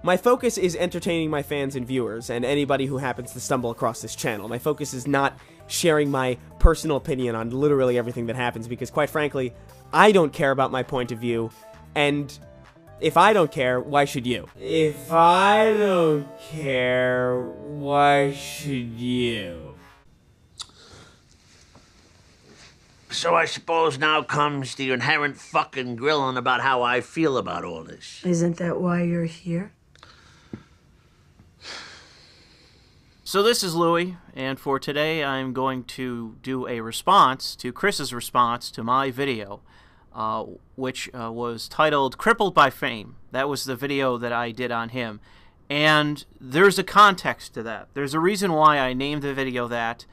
My focus is entertaining my fans and viewers, and anybody who happens to stumble across this channel. My focus is not sharing my personal opinion on literally everything that happens, because quite frankly, I don't care about my point of view, and if I don't care, why should you? If I don't care, why should you? So I suppose now comes the inherent fucking grilling about how I feel about all this. Isn't that why you're here? So this is Louis, and for today I'm going to do a response to Chris's response to my video, which was titled Crippled by Fame. That was the video that I did on him. And there's a context to that. There's a reason why I named the video that.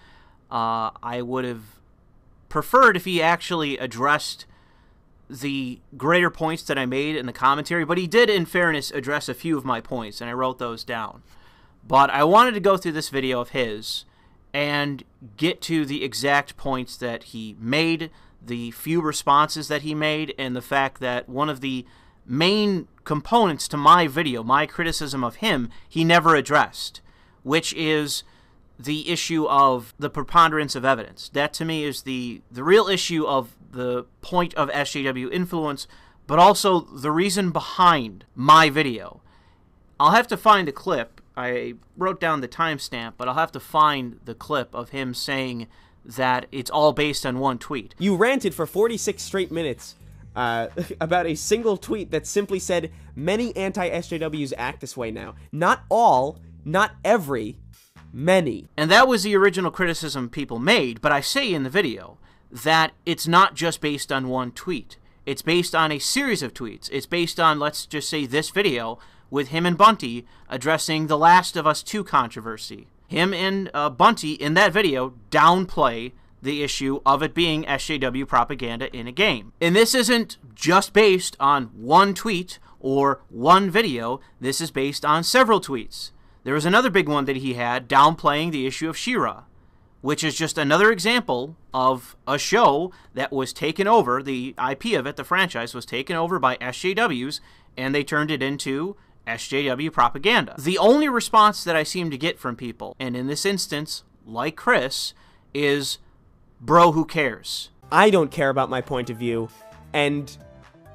I would have preferred if he actually addressed the greater points that I made in the commentary, but he did, in fairness, address a few of my points, and I wrote those down. But I wanted to go through this video of his and get to the exact points that he made, the few responses that he made, and the fact that one of the main components to my video, my criticism of him, he never addressed, which is the issue of the preponderance of evidence. That, to me, is the real issue of the point of SJW influence, but also the reason behind my video. I'll have to find the clip. I wrote down the timestamp, but I'll have to find the clip of him saying that it's all based on one tweet. You ranted for 46 straight minutes about a single tweet that simply said, many anti-SJWs act this way now. Not all, not every, many. And that was the original criticism people made, but I say in the video that it's not just based on one tweet. It's based on a series of tweets. It's based on, let's just say, this video with him and Bunty addressing the Last of Us 2 controversy. Him and Bunty in that video downplay the issue of it being SJW propaganda in a game. And this isn't just based on one tweet or one video. This is based on several tweets. There was another big one that he had downplaying the issue of She-Ra, which is just another example of a show that was taken over, the IP of it, the franchise, was taken over by SJWs, and they turned it into SJW propaganda. The only response that I seem to get from people, and in this instance, like Chris, is, bro, who cares? I don't care about my point of view, and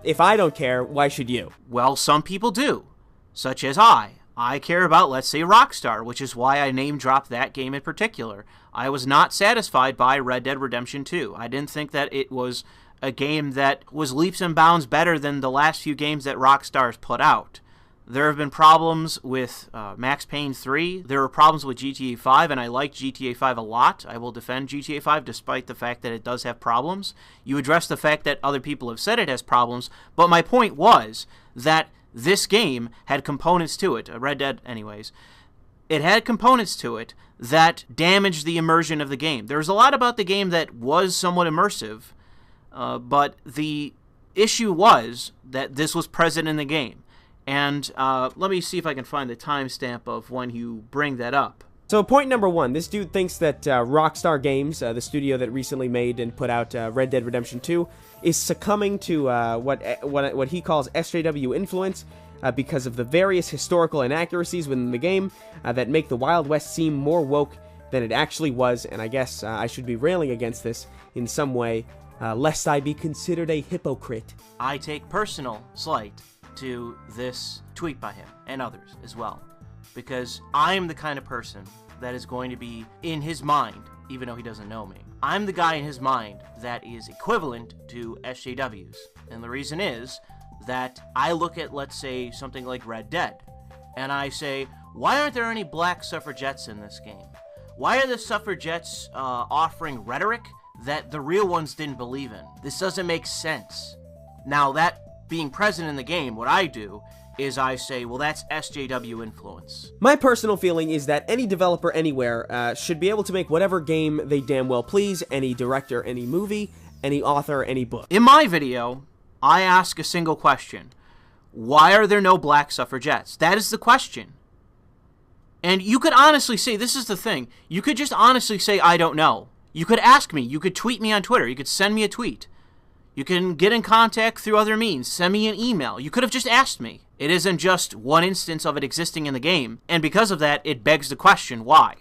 if I don't care, why should you? Well, some people do, such as I. I care about, let's say, Rockstar, which is why I name-dropped that game in particular. I was not satisfied by Red Dead Redemption 2. I didn't think that it was a game that was leaps and bounds better than the last few games that Rockstar's put out. There have been problems with Max Payne 3. There were problems with GTA 5, and I like GTA 5 a lot. I will defend GTA 5 despite the fact that it does have problems. You address the fact that other people have said it has problems, but my point was that this game had components to it, Red Dead anyways, it had components to it that damaged the immersion of the game. There was a lot about the game that was somewhat immersive, but the issue was that this was present in the game. And let me see if I can find the timestamp of when you bring that up. So point number one, this dude thinks that Rockstar Games, the studio that recently made and put out Red Dead Redemption 2, is succumbing to what he calls SJW influence because of the various historical inaccuracies within the game that make the Wild West seem more woke than it actually was, and I guess I should be railing against this in some way, lest I be considered a hypocrite. I take personal slight to this tweet by him, and others as well, because I am the kind of person that is going to be in his mind, even though he doesn't know me. I'm the guy in his mind that is equivalent to SJWs, and the reason is that I look at, let's say, something like Red Dead, and I say, why aren't there any black suffragettes in this game? Why are the suffragettes offering rhetoric that the real ones didn't believe in? This doesn't make sense. Now, that being present in the game, what I do is I say, well, that's SJW influence. My personal feeling is that any developer anywhere should be able to make whatever game they damn well please, any director, any movie, any author, any book. In my video, I ask a single question. Why are there no black suffragettes? That is the question. And you could honestly say, this is the thing, you could just honestly say, I don't know. You could ask me, you could tweet me on Twitter, you could send me a tweet. You can get in contact through other means. Send me an email. You could have just asked me. It isn't just one instance of it existing in the game. And because of that, it begs the question, why?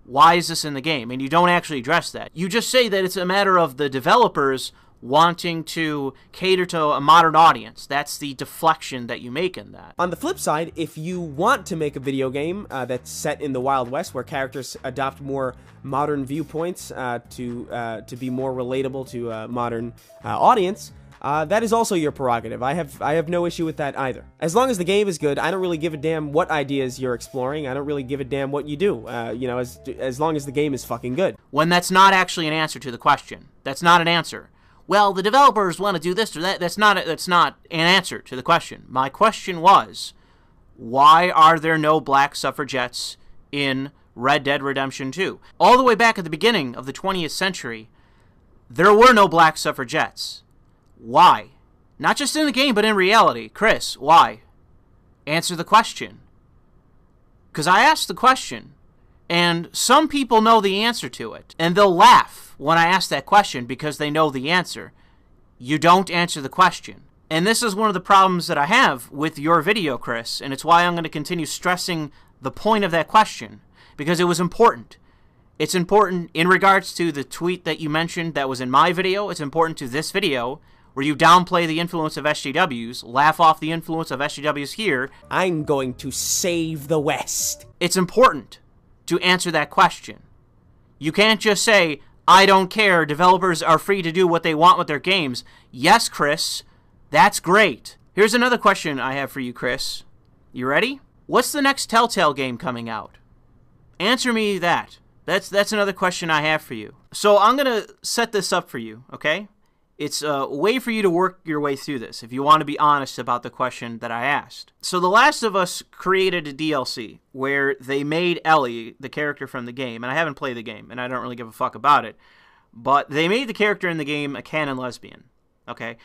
Why is this in the game? And you don't actually address that. You just say that it's a matter of the developers wanting to cater to a modern audience. That's the deflection that you make in that. On the flip side, if you want to make a video game that's set in the Wild West, where characters adopt more modern viewpoints to be more relatable to a modern audience, that is also your prerogative. I have no issue with that either. As long as the game is good, I don't really give a damn what ideas you're exploring. I don't really give a damn what you do. As long as the game is fucking good. When that's not actually an answer to the question. That's not an answer. Well, the developers want to do this or that. That's not an answer to the question. My question was, why are there no black suffragettes in Red Dead Redemption 2? All the way back at the beginning of the 20th century, there were no black suffragettes. Why? Not just in the game, but in reality. Chris, why? Answer the question. Because I asked the question, and some people know the answer to it, and they'll laugh when I ask that question because they know the answer. You don't answer the question. And this is one of the problems that I have with your video, Chris, and it's why I'm going to continue stressing the point of that question, because it was important. It's important in regards to the tweet that you mentioned that was in my video. It's important to this video, where you downplay the influence of SJWs, laugh off the influence of SJWs here. I'm going to save the West. It's important to answer that question. You can't just say, I don't care, developers are free to do what they want with their games. Yes, Chris, that's great. Here's another question I have for you, Chris. You ready? What's the next Telltale game coming out? Answer me that. That's another question I have for you. So I'm going to set this up for you, okay? It's a way for you to work your way through this if you want to be honest about the question that I asked. So The Last of Us created a DLC where they made Ellie, the character from the game, and I haven't played the game, and I don't really give a fuck about it, but they made the character in the game a canon lesbian, okay?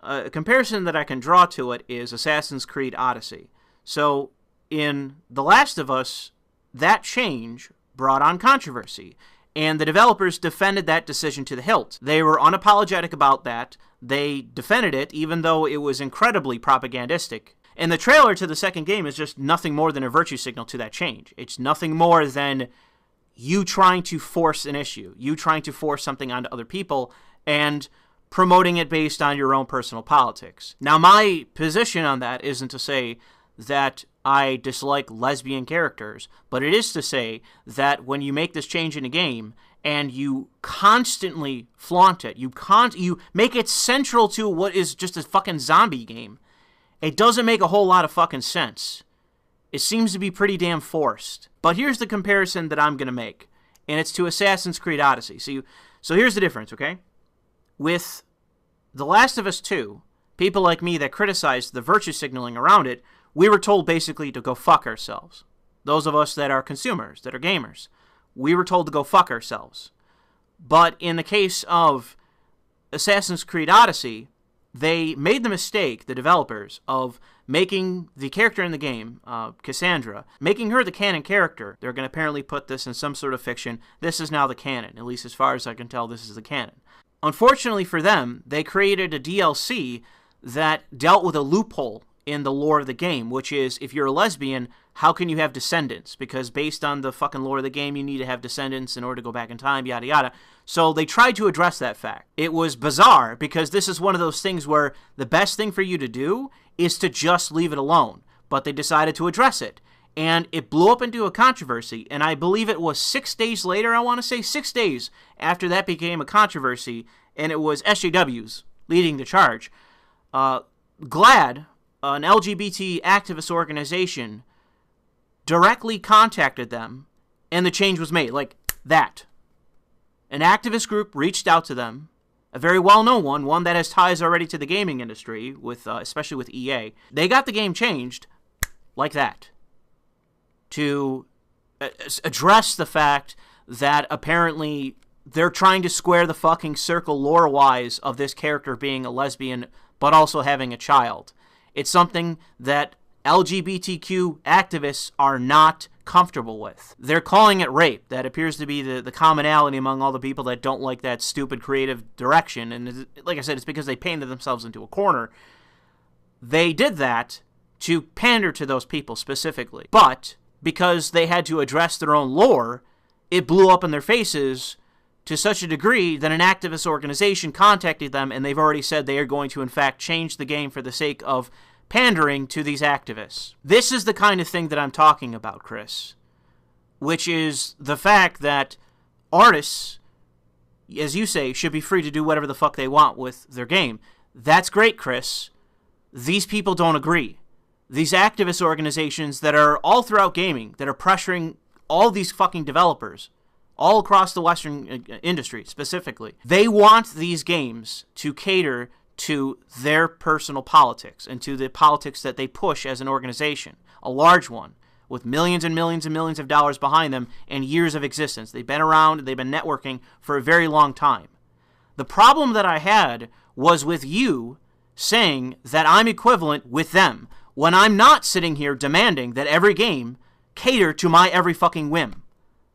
A comparison that I can draw to it is Assassin's Creed Odyssey. So in The Last of Us, that change brought on controversy. And the developers defended that decision to the hilt. They were unapologetic about that. They defended it, even though it was incredibly propagandistic. And the trailer to the second game is just nothing more than a virtue signal to that change. It's nothing more than you trying to force an issue, you trying to force something onto other people, and promoting it based on your own personal politics. Now, my position on that isn't to say that I dislike lesbian characters, but it is to say that when you make this change in a game and you constantly flaunt it, you make it central to what is just a fucking zombie game, it doesn't make a whole lot of fucking sense. It seems to be pretty damn forced. But here's the comparison that I'm going to make, and it's to Assassin's Creed Odyssey. So here's the difference, okay? With The Last of Us 2, people like me that criticized the virtue signaling around it, we were told basically to go fuck ourselves. Those of us that are consumers, that are gamers, we were told to go fuck ourselves. But in the case of Assassin's Creed Odyssey, they made the mistake, the developers, of making the character in the game, Cassandra, making her the canon character. They're going to apparently put this in some sort of fiction. This is now the canon. At least as far as I can tell, this is the canon. Unfortunately for them, they created a DLC that dealt with a loophole in the lore of the game, which is, if you're a lesbian, how can you have descendants? Because based on the fucking lore of the game, you need to have descendants in order to go back in time, yada yada. So they tried to address that fact. It was bizarre, because this is one of those things where the best thing for you to do is to just leave it alone. But they decided to address it. And it blew up into a controversy, and I believe it was 6 days later, I want to say 6 days after that became a controversy, and it was SJWs leading the charge. GLAAD, an LGBT activist organization, directly contacted them, and the change was made, like that. An activist group reached out to them, a very well-known one that has ties already to the gaming industry, with especially with EA. They got the game changed like that, to address the fact that apparently they're trying to square the fucking circle lore-wise of this character being a lesbian, but also having a child. It's something that LGBTQ activists are not comfortable with. They're calling it rape. That appears to be the commonality among all the people that don't like that stupid creative direction. And like I said, it's because they painted themselves into a corner. They did that to pander to those people specifically. But because they had to address their own lore, it blew up in their faces to such a degree that an activist organization contacted them, and they've already said they are going to, in fact, change the game for the sake of pandering to these activists. This is the kind of thing that I'm talking about, Chris, which is the fact that artists, as you say, should be free to do whatever the fuck they want with their game. That's great, Chris. These people don't agree. These activist organizations that are all throughout gaming, that are pressuring all these fucking developers, all across the Western industry specifically, they want these games to cater to their personal politics and to the politics that they push as an organization, a large one, with millions and millions and millions of dollars behind them and years of existence. They've been around, they've been networking for a very long time. The problem that I had was with you saying that I'm equivalent with them when I'm not sitting here demanding that every game cater to my every fucking whim.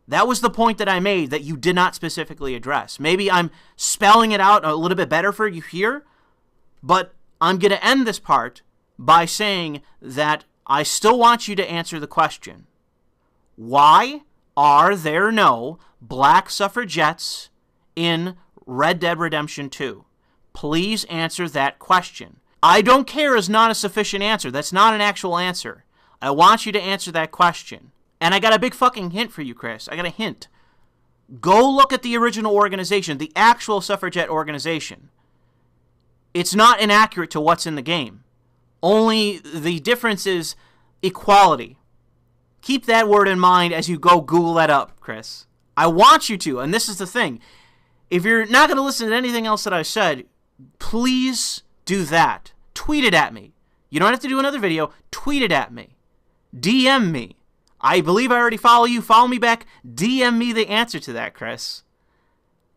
That was the point that I made that you did not specifically address. Maybe I'm spelling it out a little bit better for you here, but I'm going to end this part by saying that I still want you to answer the question. Why are there no black suffragettes in Red Dead Redemption 2? Please answer that question. I don't care is not a sufficient answer. That's not an actual answer. I want you to answer that question. And I got a big fucking hint for you, Chris. I got a hint. Go look at the original organization, the actual suffragette organization. It's not inaccurate to what's in the game. Only the difference is equality. Keep that word in mind as you go Google that up, Chris. I want you to, and this is the thing. If you're not going to listen to anything else that I said, please do that. Tweet it at me. You don't have to do another video. Tweet it at me. DM me. I believe I already follow you. Follow me back. DM me the answer to that, Chris.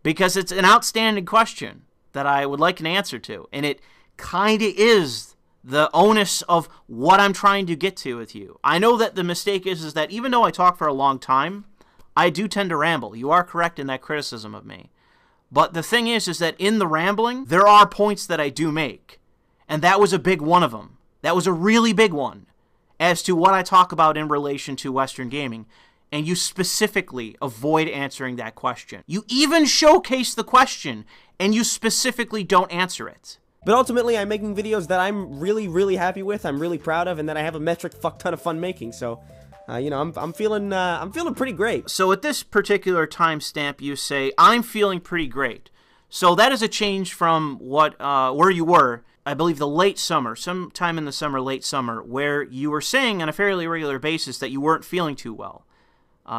Because it's an outstanding question that I would like an answer to. And it kind of is the onus of what I'm trying to get to with you. I know that the mistake is that even though I talk for a long time, I do tend to ramble. You are correct in that criticism of me. But the thing is that in the rambling, there are points that I do make. And that was a big one of them. That was a really big one as to what I talk about in relation to Western gaming. And you specifically avoid answering that question. You even showcase the question, and you specifically don't answer it. But ultimately, I'm making videos that I'm really, really happy with, I'm really proud of, and that I have a metric fuck ton of fun making. So, you know, I'm feeling pretty great. So at this particular timestamp, you say, I'm feeling pretty great. So that is a change from what where you were, I believe, the late summer, sometime in the summer, late summer, where you were saying on a fairly regular basis that you weren't feeling too well.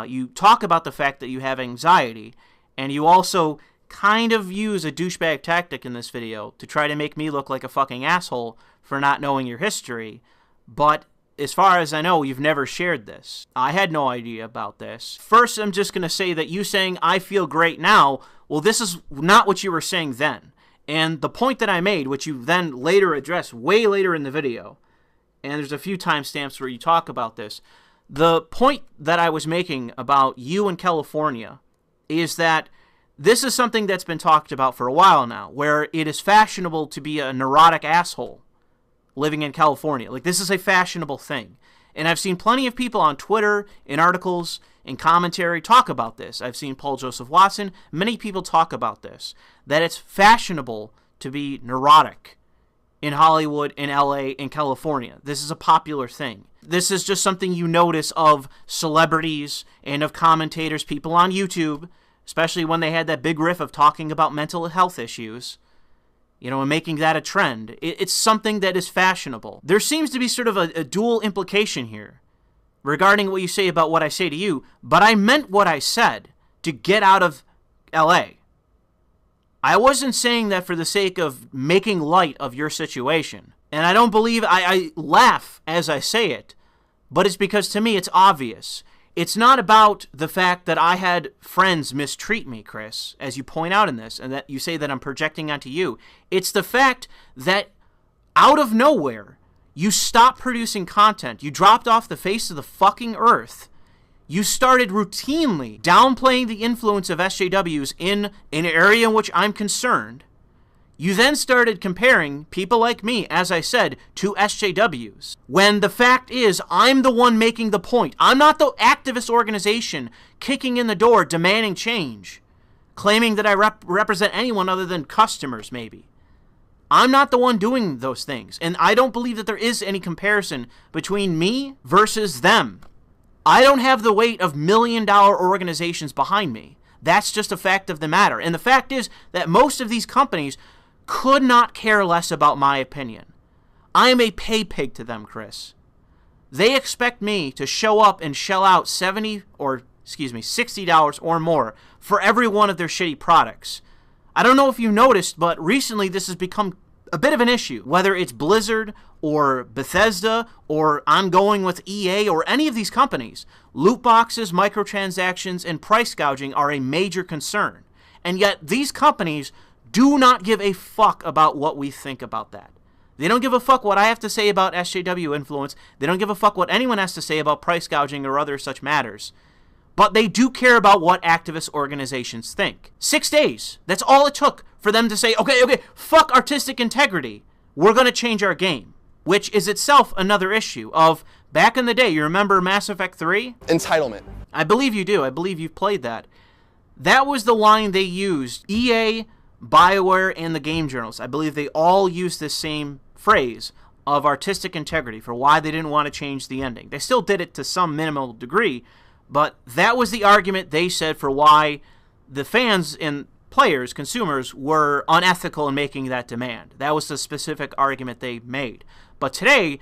You talk about the fact that you have anxiety, and you also kind of use a douchebag tactic in this video to try to make me look like a fucking asshole for not knowing your history, but as far as I know, you've never shared this. I had no idea about this. First, I'm just going to say that you saying, I feel great now, well, this is not what you were saying then. And the point that I made, which you then later addressed way later in the video, and there's a few timestamps where you talk about this, the point that I was making about you in California is that this is something that's been talked about for a while now, where it is fashionable to be a neurotic asshole living in California. Like, this is a fashionable thing. And I've seen plenty of people on Twitter, in articles, in commentary talk about this. I've seen Paul Joseph Watson, many people talk about this, that it's fashionable to be neurotic in Hollywood, in LA, in California. This is a popular thing. This is just something you notice of celebrities and of commentators, people on YouTube, especially when they had that big riff of talking about mental health issues, you know, and making that a trend. It's something that is fashionable. There seems to be sort of a dual implication here regarding what you say about what I say to you, but I meant what I said to get out of LA. I wasn't saying that for the sake of making light of your situation. And I don't believe, I laugh as I say it, but it's because to me it's obvious. It's not about the fact that I had friends mistreat me, Chris, as you point out in this, and that you say that I'm projecting onto you. It's the fact that out of nowhere, you stopped producing content. You dropped off the face of the fucking earth. You started routinely downplaying the influence of SJWs in an area in which I'm concerned. You then started comparing people like me, as I said, to SJWs, when the fact is I'm the one making the point. I'm not the activist organization kicking in the door demanding change, claiming that I represent anyone other than customers, maybe. I'm not the one doing those things, and I don't believe that there is any comparison between me versus them. I don't have the weight of million-dollar organizations behind me. That's just a fact of the matter. And the fact is that most of these companies could not care less about my opinion. I am a pay pig to them, Chris. They expect me to show up and shell out $60 or more for every one of their shitty products. I don't know if you noticed, but recently this has become a bit of an issue. Whether it's Blizzard or Bethesda or I'm going with EA or any of these companies, loot boxes, microtransactions, and price gouging are a major concern. And yet these companies do not give a fuck about what we think about that. They don't give a fuck what I have to say about SJW influence. They don't give a fuck what anyone has to say about price gouging or other such matters. But they do care about what activist organizations think. 6 days. That's all it took for them to say, okay, fuck artistic integrity. We're going to change our game. Which is itself another issue of, back in the day, you remember Mass Effect 3? Entitlement. I believe you do. I believe you've played that. That was the line they used. EA, BioWare, and the game journals, I believe they all used this same phrase of artistic integrity for why they didn't want to change the ending. They still did it to some minimal degree, but that was the argument they said for why the fans and players, consumers, were unethical in making that demand. That was the specific argument they made. But today,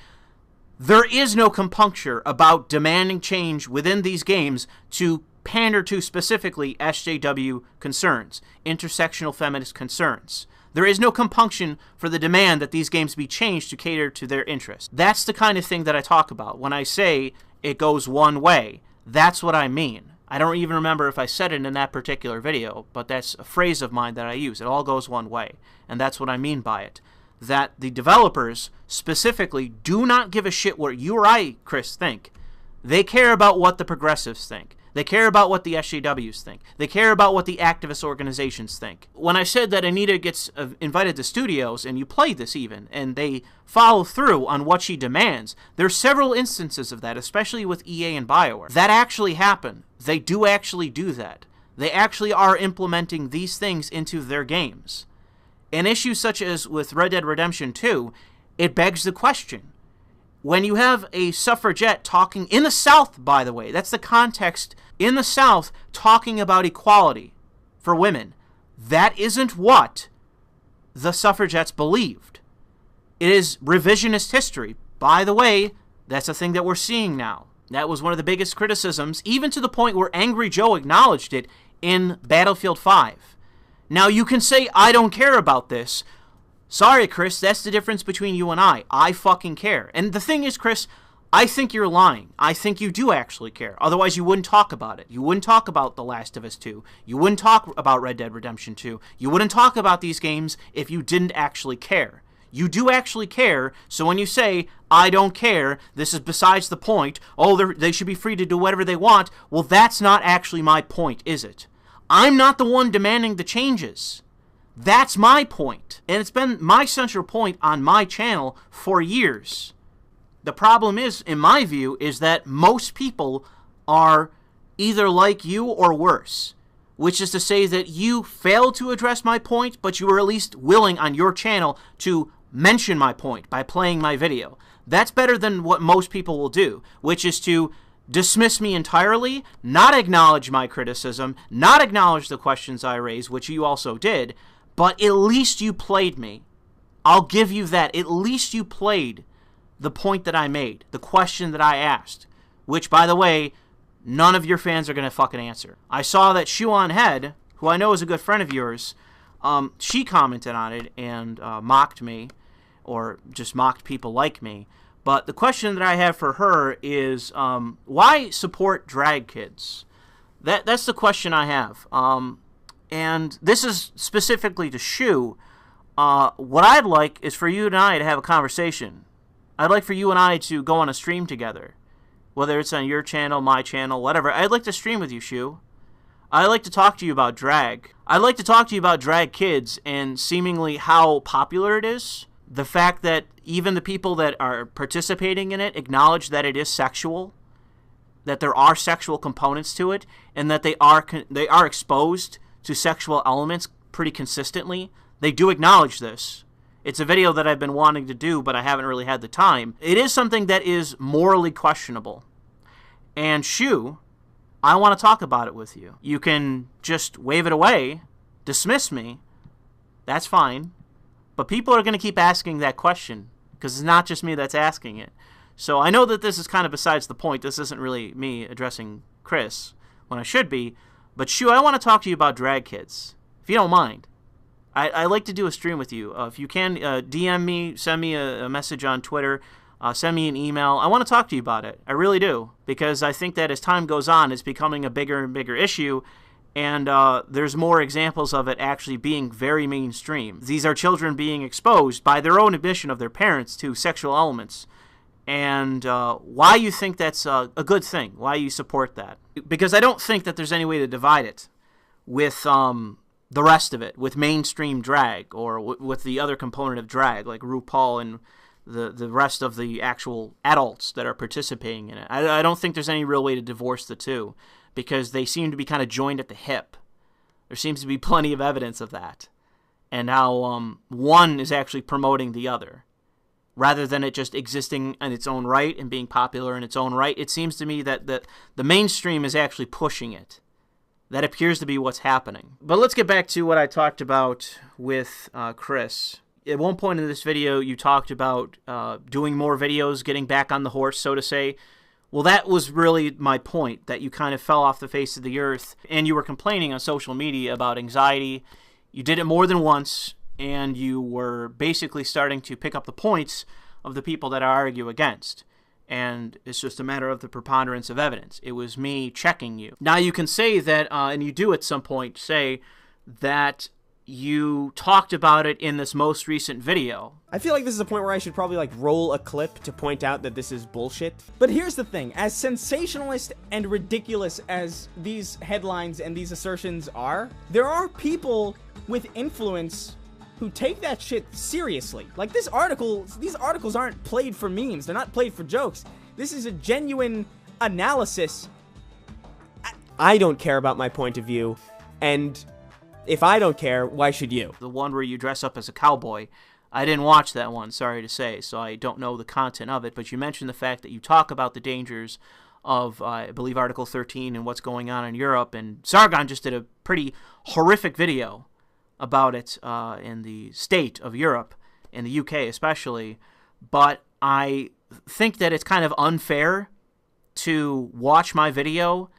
there is no compuncture about demanding change within these games to pander to specifically SJW concerns, intersectional feminist concerns. There is no compunction for the demand that these games be changed to cater to their interests. That's the kind of thing that I talk about. When I say it goes one way, that's what I mean. I don't even remember if I said it in that particular video, but that's a phrase of mine that I use. It all goes one way, and that's what I mean by it. That the developers specifically do not give a shit what you or I, Chris, think. They care about what the progressives think. They care about what the SJWs think. They care about what the activist organizations think. When I said that Anita gets invited to studios, and you played this even, and they follow through on what she demands, there's several instances of that, especially with EA and BioWare. That actually happen. They do actually do that. They actually are implementing these things into their games. An issue such as with Red Dead Redemption 2, it begs the question. When you have a suffragette talking in the South, by the way, that's the context, in the South talking about equality for women, that isn't what the suffragettes believed. It is revisionist history. By the way, that's a thing that we're seeing now. That was one of the biggest criticisms, even to the point where Angry Joe acknowledged it in Battlefield 5. Now, you can say, I don't care about this. Sorry, Chris, that's the difference between you and I. I fucking care. And the thing is, Chris, I think you're lying. I think you do actually care. Otherwise, you wouldn't talk about it. You wouldn't talk about The Last of Us 2. You wouldn't talk about Red Dead Redemption 2. You wouldn't talk about these games if you didn't actually care. You do actually care, so when you say, I don't care, this is besides the point, oh, they should be free to do whatever they want, well, that's not actually my point, is it? I'm not the one demanding the changes. That's my point. And it's been my central point on my channel for years. The problem is, in my view, is that most people are either like you or worse. Which is to say that you failed to address my point, but you were at least willing on your channel to mention my point by playing my video. That's better than what most people will do, which is to dismiss me entirely, not acknowledge my criticism, not acknowledge the questions I raised, which you also did, but at least you played me. I'll give you that. At least you played the point that I made, the question that I asked, which, by the way, none of your fans are going to fucking answer. I saw that Shoe on Head, who I know is a good friend of yours, she commented on it and mocked me, or just mocked people like me. But the question that I have for her is, why support drag kids? That's the question I have. And this is specifically to Shoe. What I'd like is for you and I to have a conversation. I'd like for you and I to go on a stream together whether it's on your channel, my channel, whatever. I'd like to stream with you, Shu. I'd like to talk to you about drag. I'd like to talk to you about drag kids and seemingly how popular it is. The fact that even the people that are participating in it acknowledge that it is sexual, that there are sexual components to it, and that they are exposed to sexual elements pretty consistently. They do acknowledge this. It's a video that I've been wanting to do, but I haven't really had the time. It is something that is morally questionable. And Shu, I want to talk about it with you. You can just wave it away, dismiss me. That's fine. But people are going to keep asking that question, because it's not just me that's asking it. So I know that this is kind of besides the point. This isn't really me addressing Chris when I should be. But Shu, I want to talk to you about drag kids, if you don't mind. I like to do a stream with you. If you can, DM me, send me a message on Twitter, send me an email. I want to talk to you about it. I really do. Because I think that as time goes on, it's becoming a bigger and bigger issue. And there's more examples of it actually being very mainstream. These are children being exposed by their own admission of their parents to sexual elements. And why you think that's a good thing, why you support that. Because I don't think that there's any way to divide it with the rest of it, with mainstream drag, or with the other component of drag, like RuPaul and the rest of the actual adults that are participating in it. I don't think there's any real way to divorce the two, because they seem to be kind of joined at the hip. There seems to be plenty of evidence of that. And how one is actually promoting the other. Rather than it just existing in its own right and being popular in its own right, it seems to me that the mainstream is actually pushing it. That appears to be what's happening. But let's get back to what I talked about with Chris. At one point in this video, you talked about doing more videos, getting back on the horse, so to say. Well, that was really my point, that you kind of fell off the face of the earth, and you were complaining on social media about anxiety. You did it more than once, and you were basically starting to pick up the points of the people that I argue against. And it's just a matter of the preponderance of evidence. It was me checking you. Now you can say that, and you do at some point say that you talked about it in this most recent video. I feel like this is a point where I should probably like roll a clip to point out that this is bullshit. But here's the thing, as sensationalist and ridiculous as these headlines and these assertions are, there are people with influence who take that shit seriously. Like these articles aren't played for memes. They're not played for jokes. This is a genuine analysis. I don't care about my point of view, and if I don't care, why should you? The one where you dress up as a cowboy, I didn't watch that one, sorry to say, so I don't know the content of it, but you mentioned the fact that you talk about the dangers of, I believe, Article 13 and what's going on in Europe, and Sargon just did a pretty horrific video about it in the state of Europe, in the UK especially, but I think that it's kind of unfair to watch my video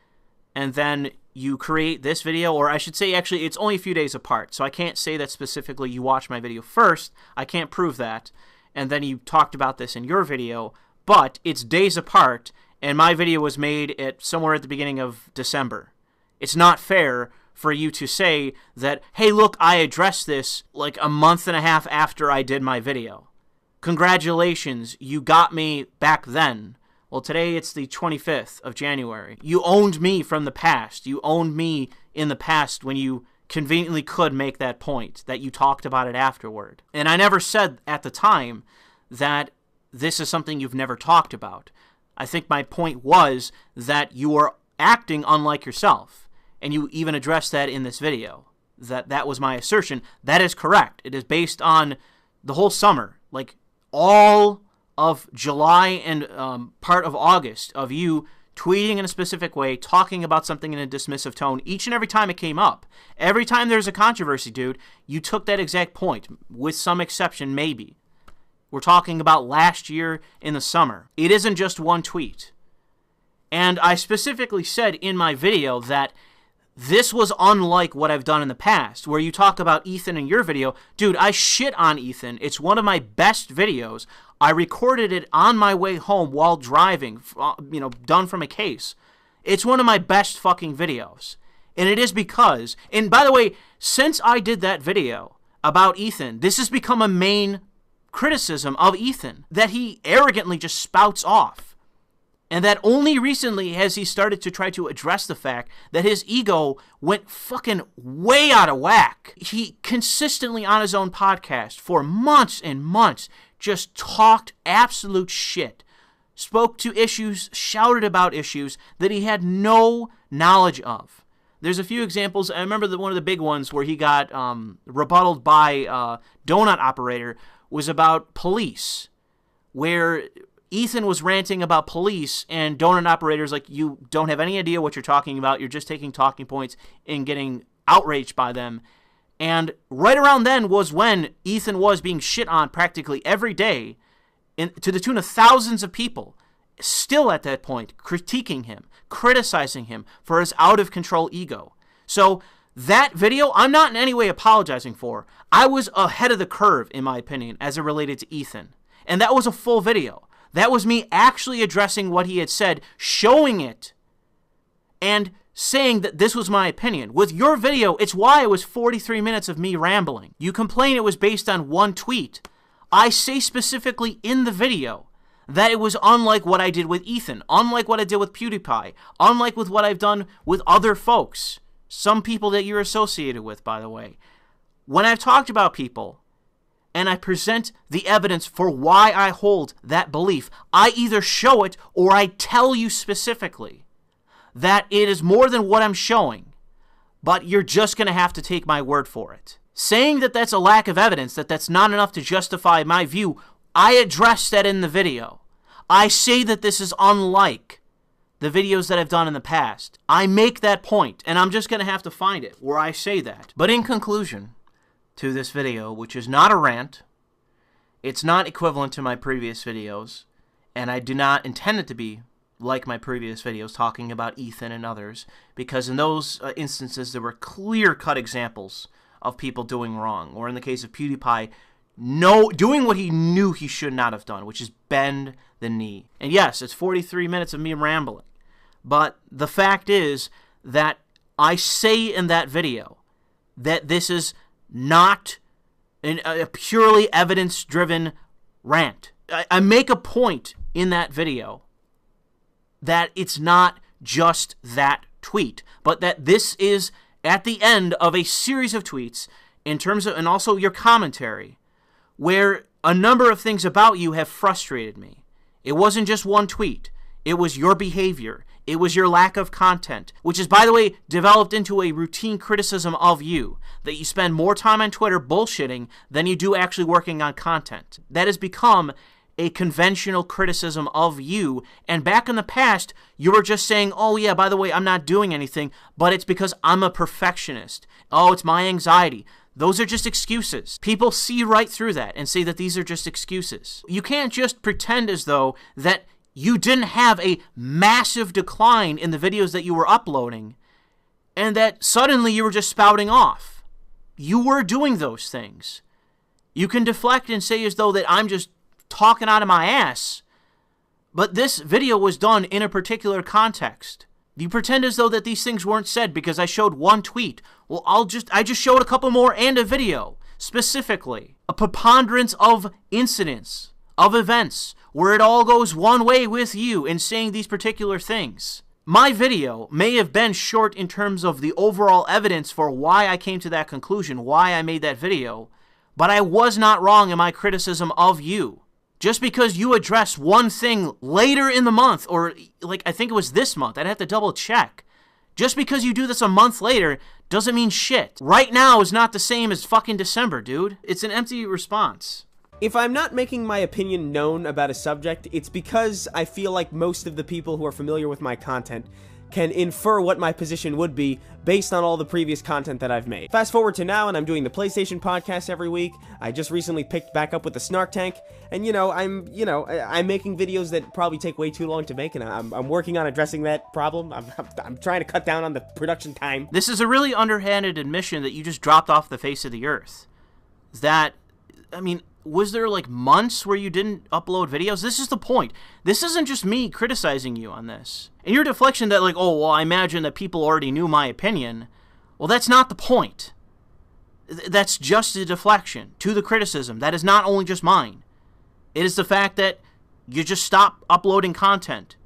and then you create this video, or I should say actually it's only a few days apart, so I can't say that specifically you watched my video first, I can't prove that, and then you talked about this in your video, but it's days apart, and my video was made at somewhere at the beginning of December. It's not fair for you to say that, hey, look, I addressed this like a month and a half after I did my video. Congratulations, you got me back then. Well, today it's the 25th of January. You owned me from the past. You owned me in the past when you conveniently could make that point, that you talked about it afterward. And I never said at the time that this is something you've never talked about. I think my point was that you were acting unlike yourself. And you even addressed that in this video, that was my assertion. That is correct. It is based on the whole summer, like all of July and part of August, of you tweeting in a specific way, talking about something in a dismissive tone each and every time it came up. Every time there's a controversy, dude, you took that exact point, with some exception, maybe. We're talking about last year in the summer. It isn't just one tweet. And I specifically said in my video that this was unlike what I've done in the past, where you talk about Ethan in your video. Dude, I shit on Ethan. It's one of my best videos. I recorded it on my way home while driving, done from a case. It's one of my best fucking videos. And it is because, and by the way, since I did that video about Ethan, this has become a main criticism of Ethan, that he arrogantly just spouts off. And that only recently has he started to try to address the fact that his ego went fucking way out of whack. He consistently on his own podcast for months and months just talked absolute shit. Spoke to issues, shouted about issues that he had no knowledge of. There's a few examples. I remember that one of the big ones where he got rebutted by Donut Operator was about police, where Ethan was ranting about police, and Donut Operator's like, you don't have any idea what you're talking about. You're just taking talking points and getting outraged by them. And right around then was when Ethan was being shit on practically every day, to the tune of thousands of people, still at that point, critiquing him, criticizing him for his out-of-control ego. So that video, I'm not in any way apologizing for. I was ahead of the curve, in my opinion, as it related to Ethan. And that was a full video. That was me actually addressing what he had said, showing it, and saying that this was my opinion. With your video, it's why it was 43 minutes of me rambling. You complain it was based on one tweet. I say specifically in the video that it was unlike what I did with Ethan, unlike what I did with PewDiePie, unlike with what I've done with other folks, some people that you're associated with, by the way. When I've talked about people, and I present the evidence for why I hold that belief, I either show it or I tell you specifically that it is more than what I'm showing, but you're just going to have to take my word for it. Saying that that's a lack of evidence, that that's not enough to justify my view, I address that in the video. I say that this is unlike the videos that I've done in the past. I make that point, and I'm just going to have to find it where I say that. But in conclusion to this video, which is not a rant, it's not equivalent to my previous videos, and I do not intend it to be like my previous videos talking about Ethan and others, because in those instances there were clear-cut examples of people doing wrong, or in the case of PewDiePie, doing what he knew he should not have done, which is bend the knee. And yes, it's 43 minutes of me rambling, but the fact is that I say in that video that this is not a purely evidence-driven rant. I make a point in that video that it's not just that tweet, but that this is at the end of a series of tweets in terms of, and also your commentary, where a number of things about you have frustrated me. It wasn't just one tweet. It was your behavior. It was your lack of content, which is, by the way, developed into a routine criticism of you, that you spend more time on Twitter bullshitting than you do actually working on content. That has become a conventional criticism of you, and back in the past, you were just saying, oh yeah, by the way, I'm not doing anything, but it's because I'm a perfectionist. Oh, it's my anxiety. Those are just excuses. People see right through that and say that these are just excuses. You can't just pretend as though that you didn't have a massive decline in the videos that you were uploading and that suddenly you were just spouting off. You were doing those things. You can deflect and say as though that I'm just talking out of my ass, but this video was done in a particular context. You pretend as though that these things weren't said because I showed one tweet. Well, I just showed a couple more and a video, specifically. A preponderance of incidents, of events, where it all goes one way with you in saying these particular things. My video may have been short in terms of the overall evidence for why I came to that conclusion, why I made that video, but I was not wrong in my criticism of you. Just because you address one thing later in the month, or like I think it was this month, I'd have to double check. Just because you do this a month later doesn't mean shit. Right now is not the same as fucking December, dude. It's an empty response. If I'm not making my opinion known about a subject, it's because I feel like most of the people who are familiar with my content can infer what my position would be based on all the previous content that I've made. Fast forward to now, and I'm doing the PlayStation podcast every week. I just recently picked back up with the Snark Tank, and I'm making videos that probably take way too long to make, and I'm working on addressing that problem. I'm trying to cut down on the production time. This is a really underhanded admission that you just dropped off the face of the earth. Was there like months where you didn't upload videos? This is the point. This isn't just me criticizing you on this. And your deflection that like, oh, well, I imagine that people already knew my opinion. Well, that's not the point. That's just a deflection to the criticism. That is not only just mine. It is the fact that you just stopped uploading content.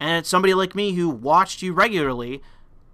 And it's somebody like me who watched you regularly,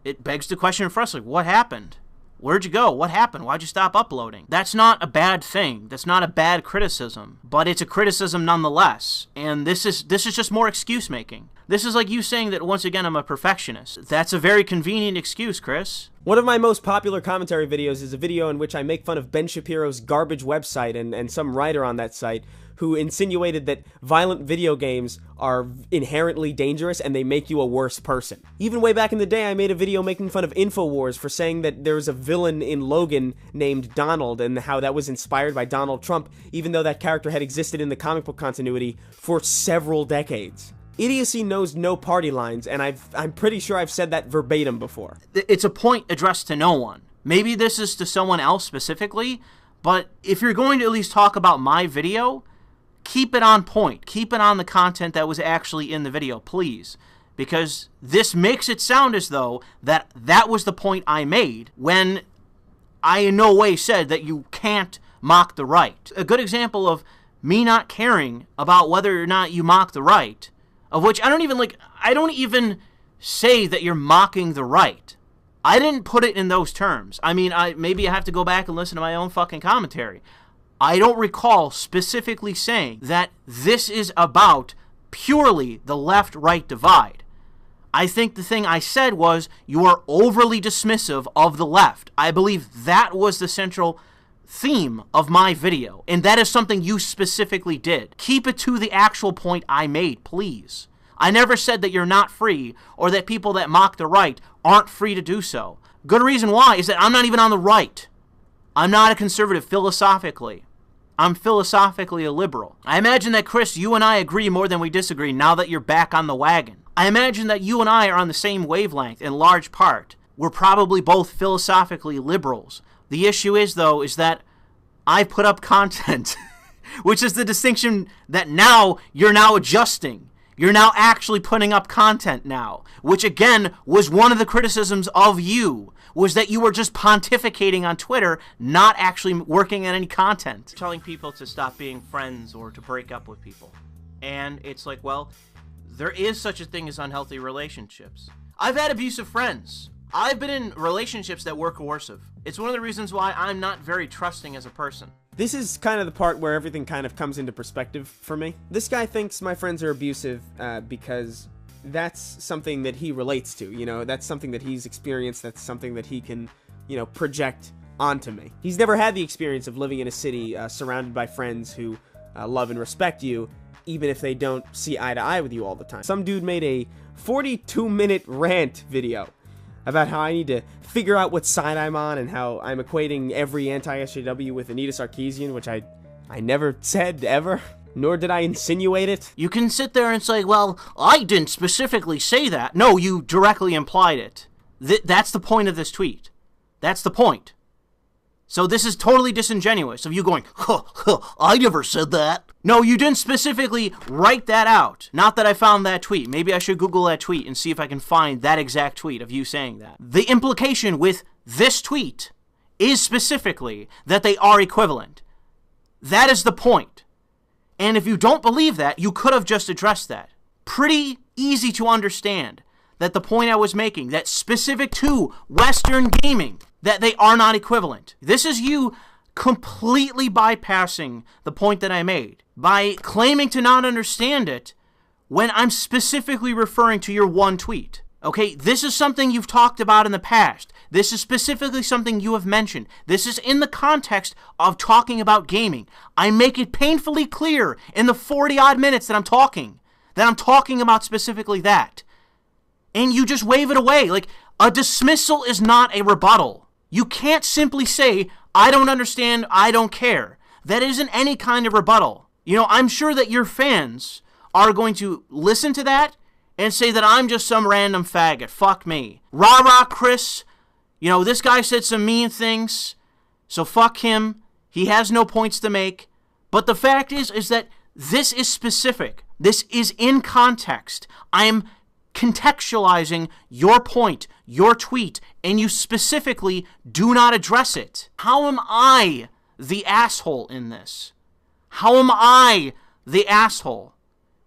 it begs the question for us, like, what happened? Where'd you go? What happened? Why'd you stop uploading? That's not a bad thing. That's not a bad criticism. But it's a criticism nonetheless. And this is just more excuse making. This is like you saying that, once again, I'm a perfectionist. That's a very convenient excuse, Chris. One of my most popular commentary videos is a video in which I make fun of Ben Shapiro's garbage website and some writer on that site who insinuated that violent video games are inherently dangerous and they make you a worse person. Even way back in the day, I made a video making fun of InfoWars for saying that there was a villain in Logan named Donald and how that was inspired by Donald Trump, even though that character had existed in the comic book continuity for several decades. Idiocy knows no party lines, and I'm pretty sure I've said that verbatim before. It's a point addressed to no one. Maybe this is to someone else specifically, but if you're going to at least talk about my video, keep it on point. Keep it on the content that was actually in the video, please. Because this makes it sound as though that was the point I made when I in no way said that you can't mock the right. A good example of me not caring about whether or not you mock the right, of which I don't even say that you're mocking the right. I didn't put it in those terms. I mean, maybe I have to go back and listen to my own fucking commentary. I don't recall specifically saying that this is about purely the left-right divide. I think the thing I said was you are overly dismissive of the left. I believe that was the central theme of my video, and that is something you specifically did. Keep it to the actual point I made, please. I never said that you're not free or that people that mock the right aren't free to do so. Good reason why is that I'm not even on the right. I'm not a conservative philosophically. I'm philosophically a liberal. I imagine that, Chris, you and I agree more than we disagree now that you're back on the wagon. I imagine that you and I are on the same wavelength in large part. We're probably both philosophically liberals. The issue is, though, is that I put up content, which is the distinction that now you're now adjusting. You're now actually putting up content now, which again was one of the criticisms of you, was that you were just pontificating on Twitter, not actually working on any content. Telling people to stop being friends or to break up with people. And it's like, well, there is such a thing as unhealthy relationships. I've had abusive friends. I've been in relationships that were coercive. It's one of the reasons why I'm not very trusting as a person. This is kind of the part where everything kind of comes into perspective for me. This guy thinks my friends are abusive because that's something that he relates to, you know, that's something that he's experienced, that's something that he can, you know, project onto me. He's never had the experience of living in a city surrounded by friends who love and respect you, even if they don't see eye to eye with you all the time. Some dude made a 42-minute rant video about how I need to figure out what side I'm on and how I'm equating every anti-SJW with Anita Sarkeesian, which I never said ever, nor did I insinuate it. You can sit there and say, well, I didn't specifically say that. No, you directly implied it. That's the point of this tweet. That's the point. So this is totally disingenuous of you going, I never said that. No, you didn't specifically write that out. Not that I found that tweet. Maybe I should Google that tweet and see if I can find that exact tweet of you saying that. The implication with this tweet is specifically that they are equivalent. That is the point. And if you don't believe that, you could have just addressed that. Pretty easy to understand that the point I was making, that specific to Western gaming, that they are not equivalent. This is you completely bypassing the point that I made by claiming to not understand it when I'm specifically referring to your one tweet. Okay, this is something you've talked about in the past. This is specifically something you have mentioned. This is in the context of talking about gaming. I make it painfully clear in the 40-odd minutes that I'm talking about specifically that. And you just wave it away. Like, a dismissal is not a rebuttal. You can't simply say, I don't understand, I don't care. That isn't any kind of rebuttal. You know, I'm sure that your fans are going to listen to that and say that I'm just some random faggot. Fuck me. Rah-rah, Chris. You know, this guy said some mean things, so fuck him. He has no points to make. But the fact is that this is specific. This is in context. I'm contextualizing your point, your tweet, and you specifically do not address it. How am I the asshole in this? How am I the asshole?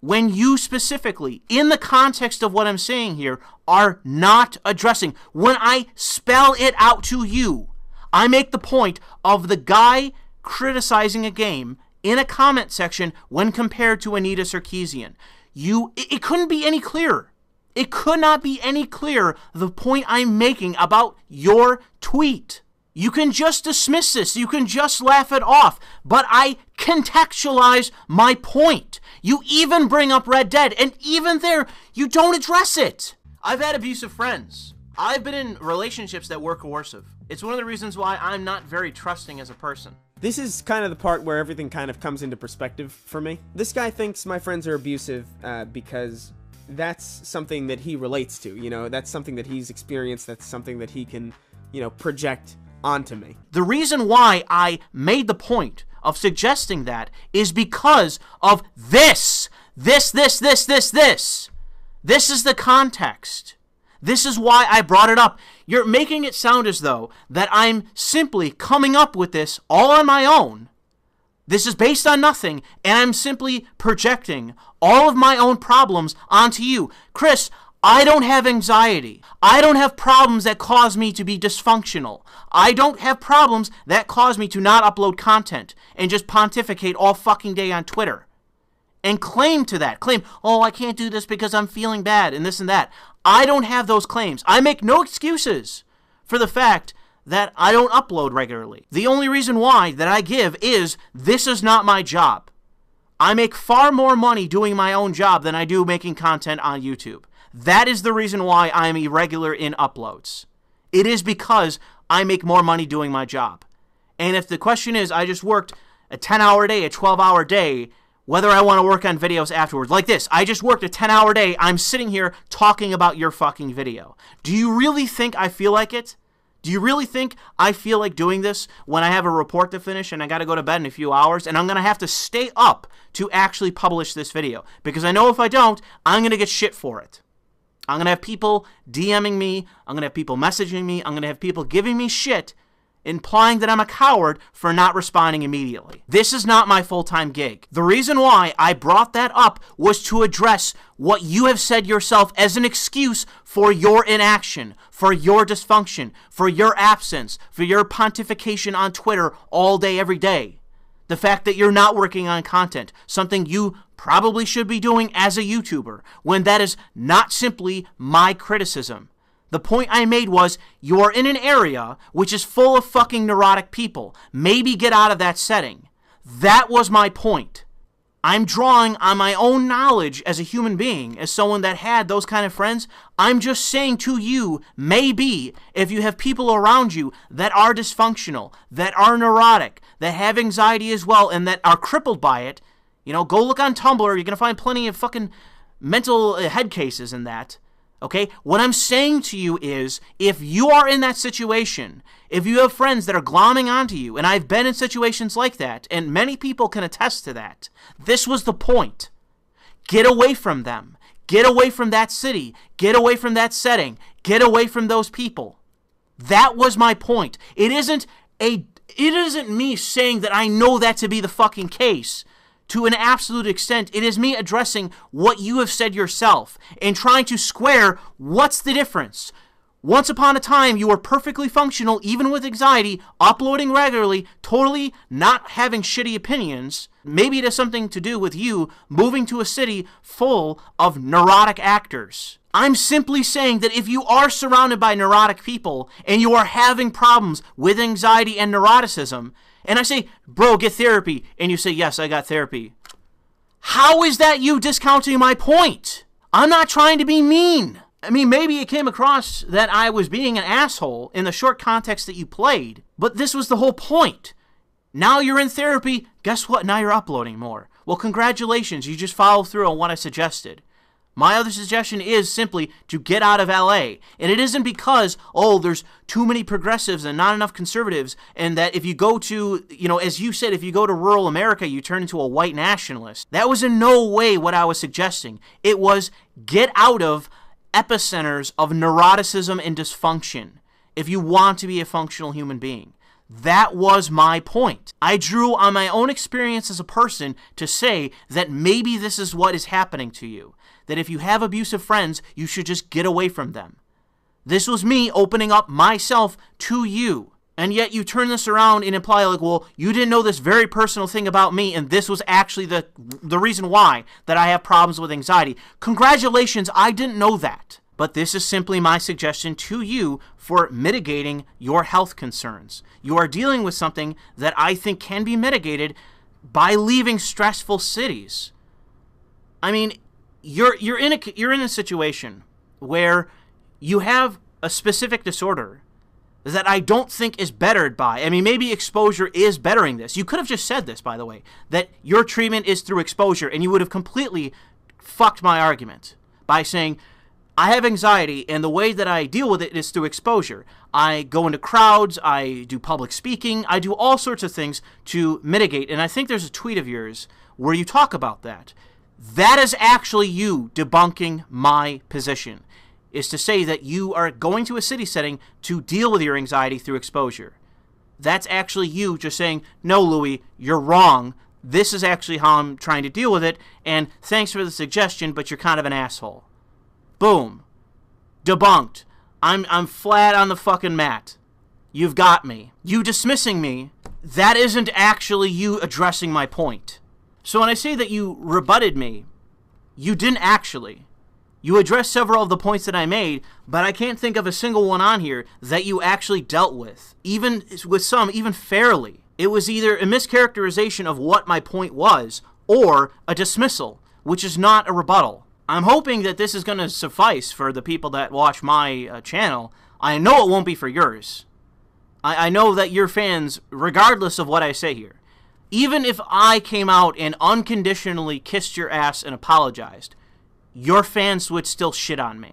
when you specifically, in the context of what I'm saying here, are not addressing. When I spell it out to you, I make the point of the guy criticizing a game in a comment section when compared to Anita Sarkeesian. It couldn't be any clearer. It could not be any clearer the point I'm making about your tweet. You can just dismiss this. You can just laugh it off. But I contextualize my point. You even bring up Red Dead, and even there, you don't address it. I've had abusive friends. I've been in relationships that were coercive. It's one of the reasons why I'm not very trusting as a person. This is kind of the part where everything kind of comes into perspective for me. This guy thinks my friends are abusive because that's something that he relates to. You know, that's something that he's experienced. That's something that he can, you know, project onto me. The reason why I made the point of suggesting that is because of this. This is the context. This is why I brought it up. You're making it sound as though that I'm simply coming up with this all on my own. This is based on nothing, and I'm simply projecting all of my own problems onto you. Chris, I don't have anxiety. I don't have problems that cause me to be dysfunctional. I don't have problems that cause me to not upload content and just pontificate all fucking day on Twitter. And claim to that. Claim, oh, I can't do this because I'm feeling bad and this and that. I don't have those claims. I make no excuses for the fact that I don't upload regularly. The only reason why that I give is this is not my job. I make far more money doing my own job than I do making content on YouTube. That is the reason why I'm irregular in uploads. It is because I make more money doing my job. And if the question is, I just worked a 10-hour day, a 12-hour day, whether I want to work on videos afterwards, like this, I just worked a 10-hour day, I'm sitting here talking about your fucking video. Do you really think I feel like it? Do you really think I feel like doing this when I have a report to finish and I got to go to bed in a few hours and I'm going to have to stay up to actually publish this video? Because I know if I don't, I'm going to get shit for it. I'm going to have people DMing me, I'm going to have people messaging me, I'm going to have people giving me shit, implying that I'm a coward for not responding immediately. This is not my full-time gig. The reason why I brought that up was to address what you have said yourself as an excuse for your inaction, for your dysfunction, for your absence, for your pontification on Twitter all day, every day. The fact that you're not working on content, something you probably should be doing as a YouTuber, when that is not simply my criticism. The point I made was, you are in an area which is full of fucking neurotic people. Maybe get out of that setting. That was my point. I'm drawing on my own knowledge as a human being, as someone that had those kind of friends. I'm just saying to you, maybe, if you have people around you that are dysfunctional, that are neurotic, that have anxiety as well, and that are crippled by it, you know, go look on Tumblr, you're going to find plenty of fucking mental head cases in that. Okay, what I'm saying to you is, if you are in that situation, if you have friends that are glomming onto you, and I've been in situations like that, and many people can attest to that, this was the point. Get away from them. Get away from that city. Get away from that setting. Get away from those people. That was my point. It isn't me saying that I know that to be the fucking case. To an absolute extent, it is me addressing what you have said yourself and trying to square what's the difference. Once upon a time, you were perfectly functional, even with anxiety, uploading regularly, totally not having shitty opinions. Maybe it has something to do with you moving to a city full of neurotic actors. I'm simply saying that if you are surrounded by neurotic people and you are having problems with anxiety and neuroticism, and I say, bro, get therapy, and you say, yes, I got therapy. How is that you discounting my point? I'm not trying to be mean. I mean, maybe it came across that I was being an asshole in the short context that you played, but this was the whole point. Now you're in therapy, guess what? Now you're uploading more. Well, congratulations, you just followed through on what I suggested. My other suggestion is simply to get out of LA. And it isn't because, oh, there's too many progressives and not enough conservatives, and that if you go to, you know, as you said, if you go to rural America, you turn into a white nationalist. That was in no way what I was suggesting. It was get out of epicenters of neuroticism and dysfunction if you want to be a functional human being. That was my point. I drew on my own experience as a person to say that maybe this is what is happening to you. That if you have abusive friends, you should just get away from them. This was me opening up myself to you. And yet you turn this around and imply like, well, you didn't know this very personal thing about me, and this was actually the reason why that I have problems with anxiety. Congratulations, I didn't know that. But this is simply my suggestion to you for mitigating your health concerns. You are dealing with something that I think can be mitigated by leaving stressful cities. I mean, you're in a situation where you have a specific disorder that I don't think is bettered by. I mean, maybe exposure is bettering this. You could have just said this, by the way, that your treatment is through exposure, and you would have completely fucked my argument by saying, I have anxiety, and the way that I deal with it is through exposure. I go into crowds, I do public speaking, I do all sorts of things to mitigate, and I think there's a tweet of yours where you talk about that. That is actually you debunking my position, is to say that you are going to a city setting to deal with your anxiety through exposure. That's actually you just saying, no, Louis, you're wrong. This is actually how I'm trying to deal with it, and thanks for the suggestion, but you're kind of an asshole. Boom. Debunked. I'm flat on the fucking mat. You've got me. You dismissing me, that isn't actually you addressing my point. So when I say that you rebutted me, you didn't actually. You addressed several of the points that I made, but I can't think of a single one on here that you actually dealt with. Even with some, even fairly. It was either a mischaracterization of what my point was, or a dismissal, which is not a rebuttal. I'm hoping that this is going to suffice for the people that watch my channel. I know it won't be for yours. I know that your fans, regardless of what I say here, even if I came out and unconditionally kissed your ass and apologized, your fans would still shit on me.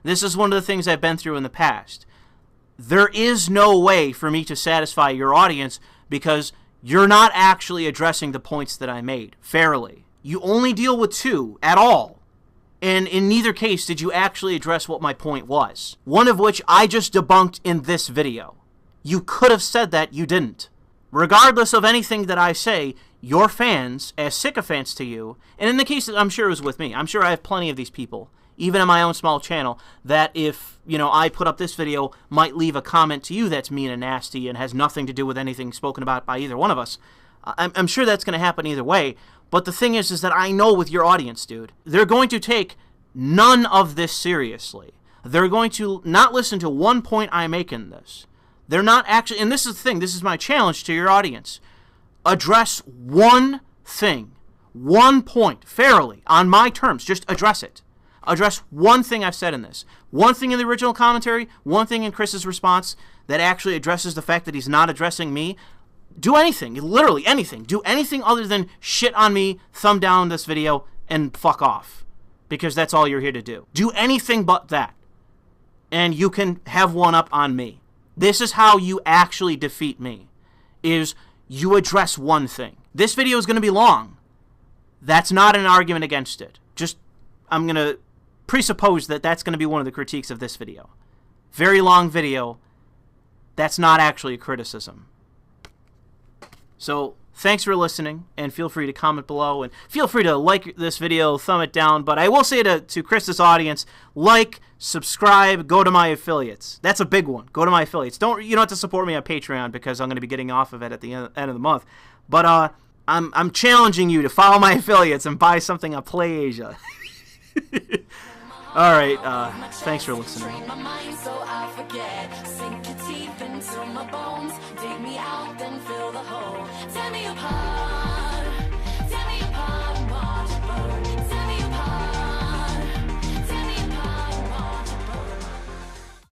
This is one of the things I've been through in the past. There is no way for me to satisfy your audience because you're not actually addressing the points that I made fairly. You only deal with two at all. And in neither case did you actually address what my point was. One of which I just debunked in this video. You could have said that, you didn't. Regardless of anything that I say, your fans, as sycophants to you, and in the case that I'm sure it was with me, I'm sure I have plenty of these people, even in my own small channel, that if, I put up this video, might leave a comment to you that's mean and nasty and has nothing to do with anything spoken about by either one of us. I'm sure that's going to happen either way. But the thing is that I know with your audience, dude, they're going to take none of this seriously. They're going to not listen to one point I make in this. They're not actually, and this is the thing, this is my challenge to your audience. Address one thing, one point, fairly, on my terms. Just address it. Address one thing I've said in this. One thing in the original commentary, one thing in Chris's response that actually addresses the fact that he's not addressing me. Do anything, literally anything. Do anything other than shit on me, thumb down this video, and fuck off. Because that's all you're here to do. Do anything but that. And you can have one up on me. This is how you actually defeat me. Is you address one thing. This video is going to be long. That's not an argument against it. Just, I'm going to presuppose that that's going to be one of the critiques of this video. Very long video. That's not actually a criticism. So, thanks for listening, and feel free to comment below, and feel free to like this video, thumb it down, but I will say to Chris's audience, like, subscribe, go to my affiliates. That's a big one. Go to my affiliates. You don't have to support me on Patreon, because I'm going to be getting off of it at the end of the month, but I'm challenging you to follow my affiliates and buy something on PlayAsia. Alright, thanks for listening. Dig me out, then fill the hole. Tear me apart.